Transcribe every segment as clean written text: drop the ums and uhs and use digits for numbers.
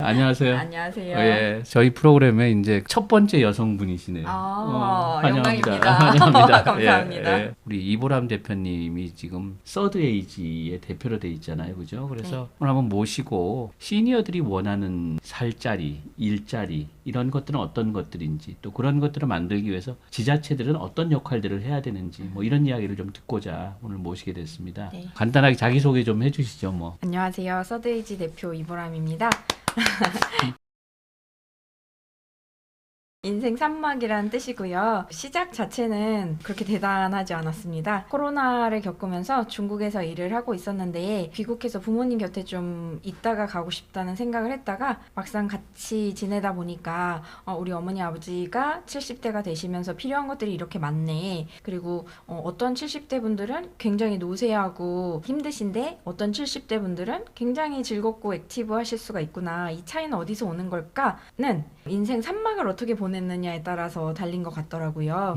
안녕하세요. 안녕하세요. 예, 저희 프로그램에 이제 첫 번째 여성분이시네요. 환영합니다. 영광입니다. 환영합니다. 감사합니다. 예. 우리 이보람 대표님이 지금 서드에이지의 대표로 돼 있잖아요, 그죠? 그래서 네. 오늘 한번 모시고 시니어들이 원하는 살자리, 일자리 이런 것들은 어떤 것들인지 또 그런 것들을 만들기 위해서 지자체들은 어떤 역할들을 해야 되는지 뭐 이런 이야기를 좀 듣고자 오늘 모시게 됐습니다. 네. 간단하게 자기소개 좀 해주시죠, 뭐. 안녕하세요. 서드에이지 대표 이보람입니다. 인생 산막이라는 뜻이고요. 시작 자체는 그렇게 대단하지 않았습니다. 코로나를 겪으면서 중국에서 일을 하고 있었는데 귀국해서 부모님 곁에 좀 있다가 가고 싶다는 생각을 했다가 막상 같이 지내다 보니까 우리 어머니 아버지가 70대가 되시면서 필요한 것들이 이렇게 많네. 그리고 어떤 70대 분들은 굉장히 노쇠하고 힘드신데 어떤 70대 분들은 굉장히 즐겁고 액티브 하실 수가 있구나. 이 차이는 어디서 오는 걸까는 인생 산막을 어떻게 보냈느냐에 따라서 달린 것 같더라고요.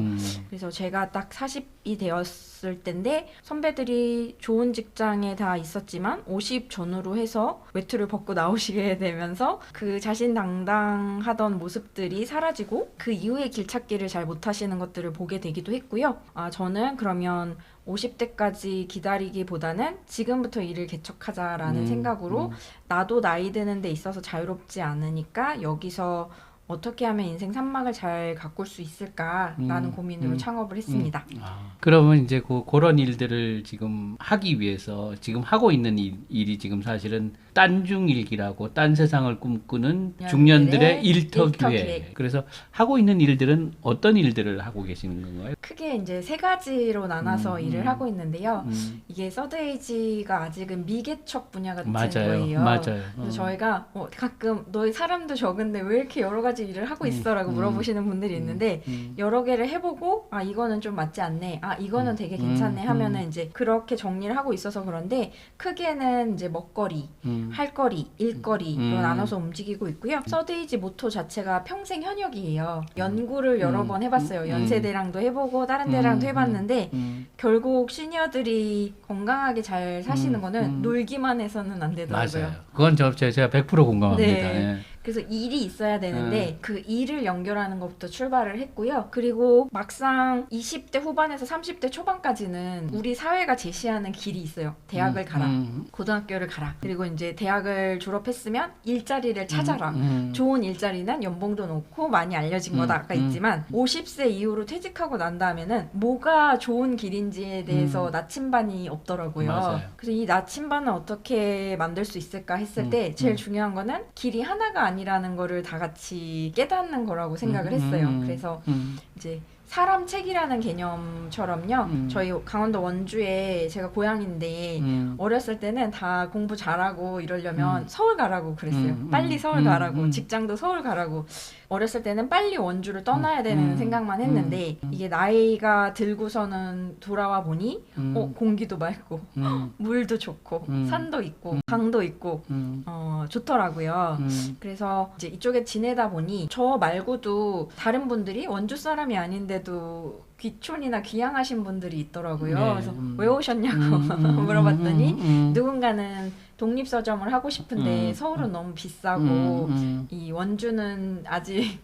그래서 제가 딱 40이 되었을 때인데 선배들이 좋은 직장에 다 있었지만 50 전후로 해서 외투를 벗고 나오시게 되면서 그 자신당당하던 모습들이 사라지고 그 이후에 길찾기를 잘 못하시는 것들을 보게 되기도 했고요. 저는 그러면 50대까지 기다리기보다는 지금부터 일을 개척하자라는 생각으로 나도 나이 드는 데 있어서 자유롭지 않으니까 여기서 어떻게 하면 인생 산막을 잘 가꿀 수 있을까라는 고민으로 창업을 했습니다. 그러면 이제 그런 일들을 지금 하기 위해서 지금 하고 있는 일이 지금 사실은 딴중일기라고 딴 세상을 꿈꾸는 중년들의 일터기획. 그래서 하고 있는 일들은 어떤 일들을 하고 계시는 건가요? 크게 이제 세 가지로 나눠서 일을 하고 있는데요. 이게 서드에이지가 아직은 미개척 분야 같은 거예요. 맞아요. 그래서 저희가 가끔 너희 사람도 적은데 왜 이렇게 여러 가지 일을 하고 있어라고 물어보시는 분들이 있는데 여러 개를 해보고 이거는 좀 맞지 않네. 이거는 되게 괜찮네 하면은 이제 그렇게 정리를 하고 있어서 그런데 크게는 이제 먹거리, 할거리, 일거리로 나눠서 움직이고 있고요. 서드에이지 모토 자체가 평생 현역이에요. 연구를 여러 번 해봤어요. 연세대랑도 해보고 다른 데랑도 해봤는데 결국 시니어들이 건강하게 잘 사시는 거는 놀기만 해서는 안 되더라고요. 맞아요. 그건 제가 100% 공감합니다. 네. 예. 그래서 일이 있어야 되는데 그 일을 연결하는 것부터 출발을 했고요. 그리고 막상 20대 후반에서 30대 초반까지는 우리 사회가 제시하는 길이 있어요. 대학을 가라. 고등학교를 가라. 그리고 이제 대학을 졸업했으면 일자리를 찾아라. 좋은 일자리는 연봉도 높고 많이 알려진 거다가 있지만 50세 이후로 퇴직하고 난 다음에는 뭐가 좋은 길인지에 대해서 나침반이 없더라고요. 맞아요. 그래서 이 나침반을 어떻게 만들 수 있을까 했을 때 제일 중요한 거는 길이 하나가 아니라는 거를 다 같이 깨닫는 거라고 생각을 했어요. 그래서 이제 사람 책이라는 개념처럼요. 저희 강원도 원주에 제가 고향인데 어렸을 때는 다 공부 잘하고 이러려면 서울 가라고 그랬어요. 빨리 서울 가라고 직장도 서울 가라고 어렸을 때는 빨리 원주를 떠나야 되는 생각만 했는데 이게 나이가 들고서는 돌아와 보니 공기도 맑고 물도 좋고 산도 있고 강도 있고 좋더라고요. 그래서 이제 이쪽에 지내다 보니 저 말고도 다른 분들이 원주 사람이 아닌데도 귀촌이나 귀향하신 분들이 있더라고요. 네. 그래서 왜 오셨냐고 물어봤더니 누군가는 독립서점을 하고 싶은데 서울은 너무 비싸고 이 원주는 아직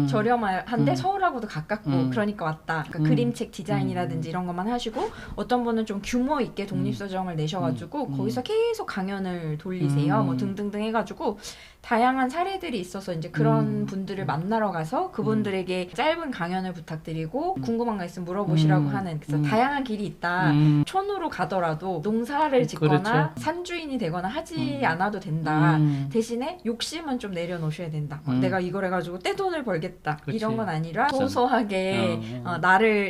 저렴한데 서울하고도 가깝고 그러니까 왔다. 그러니까 그림책 디자인이라든지 이런 것만 하시고 어떤 분은 좀 규모 있게 독립서점을 내셔가지고 거기서 계속 강연을 돌리세요. 뭐 등등등 해가지고 다양한 사례들이 있어서 이제 그런 분들을 만나러 가서 그분들에게 짧은 강연을 부탁드리고 궁금한 거 있으면 물어보시라고 하는 그래서 다양한 길이 있다. 촌으로 가더라도 농사를 짓거나 그렇죠. 산주인이 되거나 하지 않아도 된다. 대신에 욕심은 좀 내려놓으셔야 된다. 내가 이걸 해가지고 떼돈을 벌겠다. 그치. 이런 건 아니라 소소하게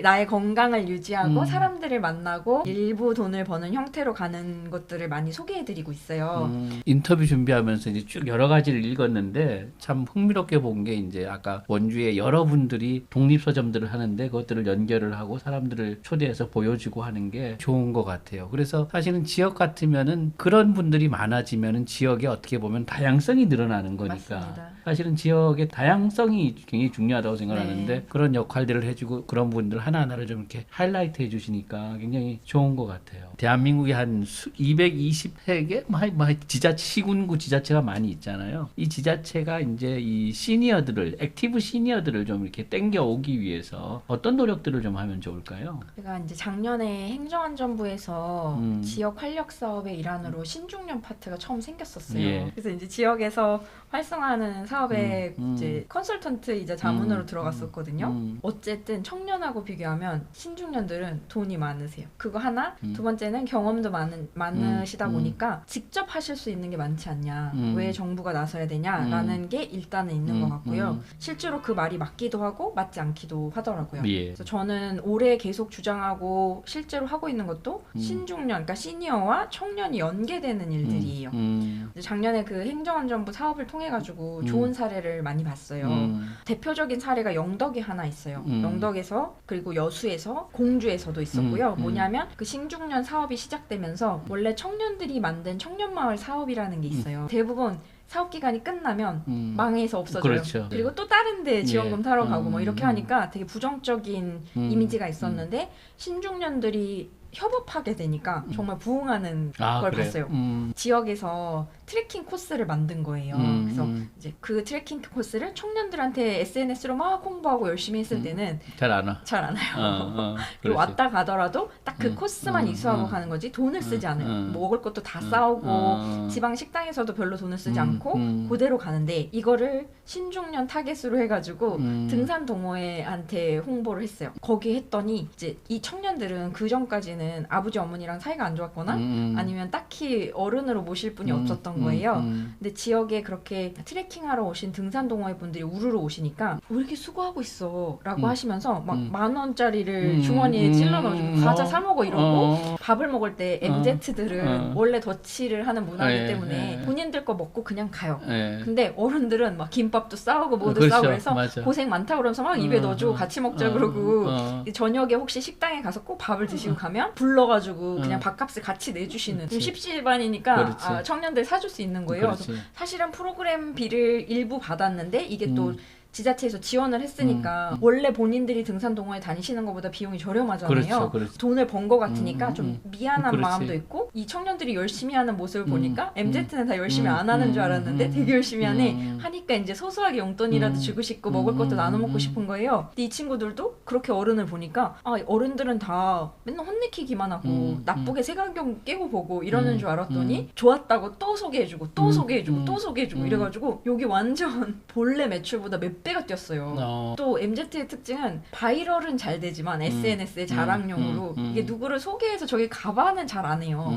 나의 건강을 유지하고 사람들을 만나고 일부 돈을 버는 형태로 가는 것들을 많이 소개해드리고 있어요. 인터뷰 준비하면서 이제 쭉 여러 가지를 읽었는데 참 흥미롭게 본 게 이제 아까 원주에 여러분들이 독립서점들을 하는데 그것들을 연결을 하고 사람들을 초대해서 보여주고 하는 게 좋은 것 같아요. 그래서 사실은 지역 같으면은 그런 분들이 많아지면은 지역에 어떻게 보면 다양성이 늘어나는 거니까 맞습니다. 사실은 지역의 다양성이 굉장히 중요하다고 생각하는데 네. 그런 역할들을 해주고 그런 분들 하나하나를 좀 이렇게 하이라이트 해주시니까 굉장히 좋은 것 같아요. 대한민국에 한 220개 시군구 지자체가 많이 있잖아요. 이 지자체가 이제 이 시니어들을 액티브 시니어들을 좀 이렇게 땡겨 오기 위해서 어떤 노력들을 좀 하면 좋을까요? 제가 이제 작년에 행정안전부에서 지역 활력 사업의 일환으로 신중년 파트가 처음 생겼었어요. 예. 그래서 이제 지역에서 활성화하는 사업에 이제 컨설턴트이자 자문으로 들어갔었거든요. 어쨌든 청년하고 비교하면 신중년들은 돈이 많으세요. 그거 하나. 두 번째는 경험도 많으시다 보니까 직접 하실 수 있는 게 많지 않냐. 왜 정부가 나서야 되냐라는 게 일단은 있는 것 같고요. 실제로 그 말이 맞기도 하고 맞지 않기도 하더라고요. 예. 그래서 저는 올해 계속 주장하고 실제로 하고 있는 것도 신중년, 그러니까 시니어와 청년이 연계되는 일들이에요. 이제 작년에 그 행정안전부 사업을 통해 가지고 좋은 사례를 많이 봤어요. 대표적인 사례가 영덕에 하나 있어요. 영덕에서 그리고 여수에서 공주에서도 있었고요. 뭐냐면 그 신중년 사업이 시작되면서 원래 청년들이 만든 청년마을 사업이라는 게 있어요. 대부분 사업 기간이 끝나면 망해서 없어져요. 그렇죠. 그리고 또 다른 데 지원금 예. 타러 가고 뭐 이렇게 하니까 되게 부정적인 이미지가 있었는데 신중년들이 협업하게 되니까 정말 부응하는 걸 그래요? 봤어요. 지역에서 트레킹 코스를 만든 거예요. 그래서 이제 그 트레킹 코스를 청년들한테 SNS로 막 홍보하고 열심히 했을 때는 잘 안 와. 잘 안 와요. 그렇지. 그리고 왔다 가더라도 딱 그 코스만 이수하고 가는 거지 돈을 쓰지 않아요. 먹을 것도 다 싸우고 지방 식당에서도 별로 돈을 쓰지 않고 그대로 가는데 이거를 신중년 타겟으로 해가지고 등산 동호회한테 홍보를 했어요. 거기 했더니 이제 이 청년들은 그 전까지는 아버지 어머니랑 사이가 안 좋았거나 아니면 딱히 어른으로 모실 분이 없었던 거예요. 근데 지역에 그렇게 트레킹하러 오신 등산 동호회 분들이 우르르 오시니까 왜 이렇게 수고하고 있어 라고 하시면서 막 10,000원짜리를 주머니에 찔러 넣어주고 과자 사 먹어 이러고 밥을 먹을 때 MZ들은 원래 더치를 하는 문화이기 때문에 본인들 거 먹고 그냥 가요. 근데 어른들은 막 김밥도 싸우고 뭐도 그렇죠. 싸우고 해서 맞아. 고생 많다 그러면서 막 입에 넣어주고 같이 먹자 그러고 저녁에 혹시 식당에 가서 꼭 밥을 드시고 가면 불러가지고 그냥 밥값을 같이 내주시는 좀 십시일반이니까 그렇지. 청년들 사줄 수 있는 거예요. 그렇지. 그래서 사실은 프로그램비를 일부 받았는데 이게 또 지자체에서 지원을 했으니까 원래 본인들이 등산 동호회 다니시는 것보다 비용이 저렴하잖아요. 그렇죠. 돈을 번 것 같으니까 좀 미안한 그렇지. 마음도 있고 이 청년들이 열심히 하는 모습을 보니까 MZ는 다 열심히 안 하는 줄 알았는데 되게 열심히 하네 하니까 이제 소소하게 용돈이라도 주고 싶고 먹을 것도 나눠 먹고 싶은 거예요. 근데 이 친구들도 그렇게 어른을 보니까 어른들은 다 맨날 혼내키기만 하고 나쁘게 색안경 깨고 보고 이러는 줄 알았더니 좋았다고 또 소개해주고 또 소개해주고 또 소개해주고 이래가지고 여기 완전 본래 매출보다 몇 배가 뛰었어요. 또 MZ의 특징은 바이럴은 잘 되지만 SNS의 자랑용으로 이게 누구를 소개해서 저기 가봐는 잘 안 해요.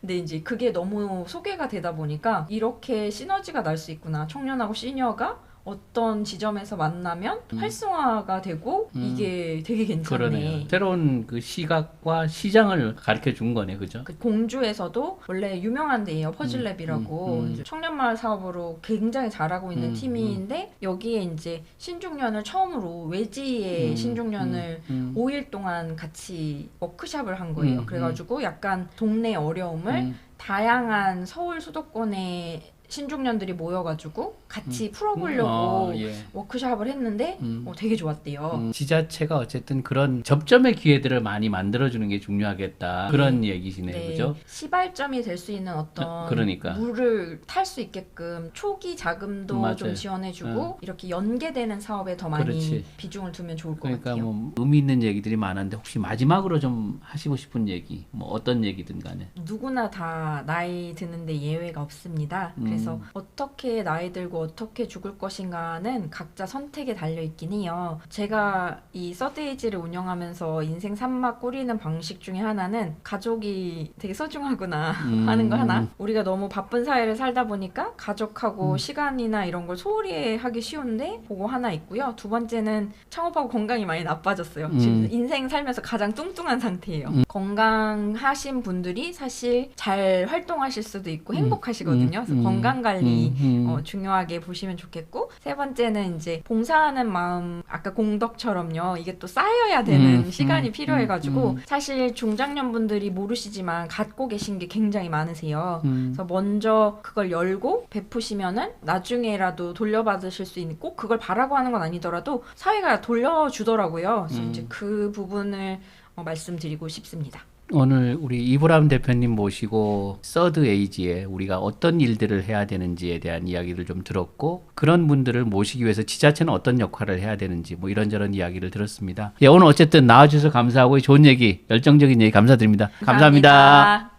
근데 이제 그게 너무 소개가 되다 보니까 이렇게 시너지가 날 수 있구나. 청년하고 시니어가 어떤 지점에서 만나면 활성화가 되고 이게 되게 괜찮네. 그러네요. 새로운 그 시각과 시장을 가르쳐 준 거네, 그죠? 그 공주에서도 원래 유명한 데예요. 퍼즐랩이라고 이제 청년마을 사업으로 굉장히 잘하고 있는 팀인데 여기에 이제 신중년을 처음으로 외지의 신중년을 5일 동안 같이 워크샵을 한 거예요. 그래가지고 약간 동네 어려움을 다양한 서울 수도권의 신중년들이 모여가지고 같이 풀어보려고 워크샵을 했는데 되게 좋았대요. 지자체가 어쨌든 그런 접점의 기회들을 많이 만들어주는 게 중요하겠다. 그런 얘기시네요. 그죠? 시발점이 될 수 있는 어떤 그러니까. 물을 탈 수 있게끔 초기 자금도 맞아요. 좀 지원해주고 이렇게 연계되는 사업에 더 많이 그렇지. 비중을 두면 좋을 것 그러니까 같아요. 뭐 의미 있는 얘기들이 많은데 혹시 마지막으로 좀 하시고 싶은 얘기, 뭐 어떤 얘기든 간에. 누구나 다 나이 드는데 예외가 없습니다. 그래서 어떻게 나이 들고 어떻게 죽을 것인가는 각자 선택에 달려있긴 해요. 제가 이 서드에이지를 운영하면서 인생 산막 꾸리는 방식 중에 하나는 가족이 되게 소중하구나 하는 거 하나. 우리가 너무 바쁜 사회를 살다 보니까 가족하고 시간이나 이런 걸 소홀히 하기 쉬운데 그거 하나 있고요. 두 번째는 창업하고 건강이 많이 나빠졌어요. 지금 인생 살면서 가장 뚱뚱한 상태예요. 건강하신 분들이 사실 잘 활동하실 수도 있고 행복하시거든요. 그래서 건강 건강관리 중요하게 보시면 좋겠고, 세 번째는 이제 봉사하는 마음, 아까 공덕처럼요. 이게 또 쌓여야 되는 시간이 필요해가지고 사실 중장년분들이 모르시지만 갖고 계신 게 굉장히 많으세요. 그래서 먼저 그걸 열고 베푸시면은 나중에라도 돌려받으실 수 있는, 꼭 그걸 바라고 하는 건 아니더라도 사회가 돌려주더라고요. 그래서 이제 그 부분을 말씀드리고 싶습니다. 오늘 우리 이브람 대표님 모시고 서드 에이지에 우리가 어떤 일들을 해야 되는지에 대한 이야기를 좀 들었고, 그런 분들을 모시기 위해서 지자체는 어떤 역할을 해야 되는지 뭐 이런저런 이야기를 들었습니다. 예, 오늘 어쨌든 나와주셔서 감사하고 좋은 얘기, 열정적인 얘기 감사드립니다. 감사합니다.